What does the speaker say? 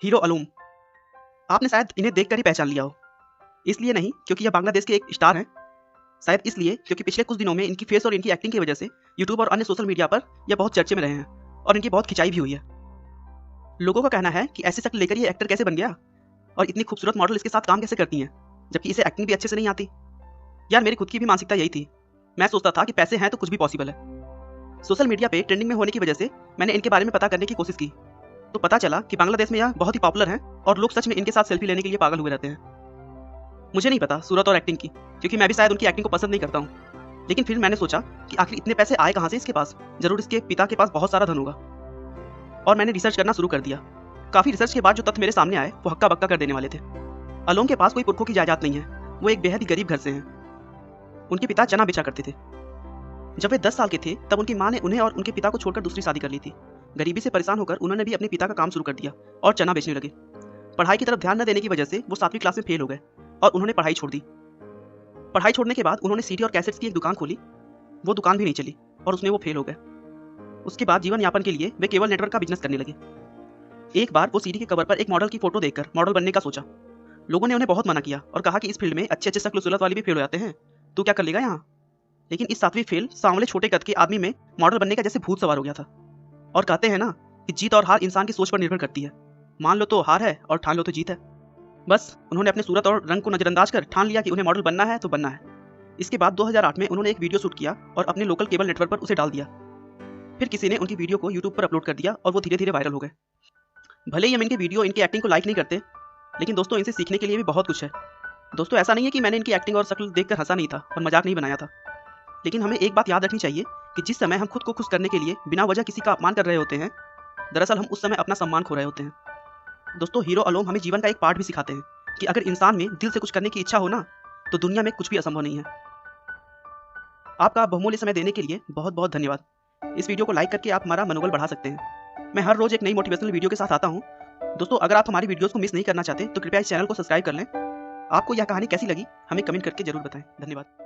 Hero अलोम। आपने शायद इन्हें देखकर ही पहचान लिया हो। इसलिए नहीं क्योंकि यह बांग्लादेश के एक स्टार हैं, शायद इसलिए क्योंकि पिछले कुछ दिनों में इनकी फेस और इनकी एक्टिंग की वजह से यूट्यूब और अन्य सोशल मीडिया पर यह बहुत चर्चे में रहे हैं और इनकी बहुत खिंचाई भी हुई है। लोगों का कहना है कि ऐसी शक्ल लेकर ये एक्टर कैसे बन गया और इतनी खूबसूरत मॉडल इसके साथ काम कैसे करती हैं, जबकि इसे एक्टिंग भी अच्छे से नहीं आती। यार मेरी खुद की भी मानसिकता यही थी। मैं सोचता था कि पैसे हैं तो कुछ भी पॉसिबल है। सोशल मीडिया पे ट्रेंडिंग में होने की वजह से मैंने इनके बारे में पता करने की कोशिश की, तो पता चला कि बांग्लादेश में यह बहुत ही पॉपुलर हैं और लोग सच में इनके साथ सेल्फी लेने के लिए पागल हुए रहते हैं। मुझे नहीं पता सूरत और एक्टिंग की, क्योंकि मैं भी शायद उनकी एक्टिंग को पसंद नहीं करता हूँ। लेकिन फिर मैंने सोचा कि आखिर इतने पैसे आए कहाँ से इसके पास, जरूर इसके पिता के पास बहुत सारा धन होगा। और मैंने रिसर्च करना शुरू कर दिया। काफ़ी रिसर्च के बाद जो तथ्य मेरे सामने आए वो हक्का बक्का कर देने वाले थे। अलोम के पास कोई पुरखों की जायदाद नहीं है, वो एक बेहद ही गरीब घर से हैं। उनके पिता चना बेचा करते थे। जब वे 10 साल के थे तब उनकी माँ ने उन्हें और उनके पिता को छोड़कर दूसरी शादी कर ली थी। गरीबी से परेशान होकर उन्होंने भी अपने पिता का काम शुरू कर दिया और चना बेचने लगे। पढ़ाई की तरफ ध्यान न देने की वजह से वो 7वीं क्लास में फेल हो गए और उन्होंने पढ़ाई छोड़ दी। पढ़ाई छोड़ने के बाद उन्होंने सीडी और कैसेट्स की एक दुकान खोली। वो दुकान भी नहीं चली और उसमें वो फेल हो गए। उसके बाद जीवन यापन के लिए वे केबल नेटवर्क का बिजनेस करने लगे। एक बार वो सीडी के कवर पर एक मॉडल की फोटो देखकर मॉडल बनने का सोचा। लोगों ने उन्हें बहुत मना किया और कहा कि इस फील्ड में अच्छे अच्छे शक्ल सूरत वाले भी फेल हो जाते हैं, तू क्या कर लेगा यहाँ। लेकिन इस 7वीं फेल सांवले छोटे कद के आदमी में मॉडल बनने का जैसे भूत सवार हो गया था। और कहते हैं ना कि जीत और हार इंसान की सोच पर निर्भर करती है। मान लो तो हार है और ठान लो तो जीत है। बस उन्होंने अपने सूरत और रंग को नजरअंदाज कर ठान लिया कि उन्हें मॉडल बनना है तो बनना है। इसके बाद 2008 में उन्होंने एक वीडियो शूट किया और अपने लोकल केबल नेटवर्क पर उसे डाल दिया। फिर किसी ने उनकी वीडियो को यूट्यूब पर अपलोड कर दिया और वो धीरे धीरे वायरल हो गए। भले ही हम इनके वीडियो इनकी एक्टिंग को लाइक नहीं करते, लेकिन दोस्तों इनसे सीखने के लिए भी बहुत कुछ है। दोस्तों ऐसा नहीं है कि मैंने इनकी एक्टिंग और शक्ल देखकर हंसा नहीं था और मजाक नहीं बनाया था, लेकिन हमें एक बात याद रखनी चाहिए कि जिस समय हम खुद को खुश करने के लिए बिना वजह किसी का अपमान कर रहे होते हैं, दरअसल हम उस समय अपना सम्मान खो रहे होते हैं। दोस्तों हीरो अलोम हमें जीवन का एक पाठ भी सिखाते हैं कि अगर इंसान में दिल से कुछ करने की इच्छा हो ना, तो दुनिया में कुछ भी असंभव नहीं है। आपका बहुमूल्य समय देने के लिए बहुत बहुत धन्यवाद। इस वीडियो को लाइक करके आप हमारा मनोबल बढ़ा सकते हैं। मैं हर रोज एक नई मोटिवेशनल वीडियो के साथ आता हूँ। दोस्तों अगर आप हमारी वीडियोस को मिस नहीं करना चाहते तो कृपया इस चैनल को सब्सक्राइब कर लें। आपको यह कहानी कैसी लगी हमें कमेंट करके जरूर बताएं। धन्यवाद।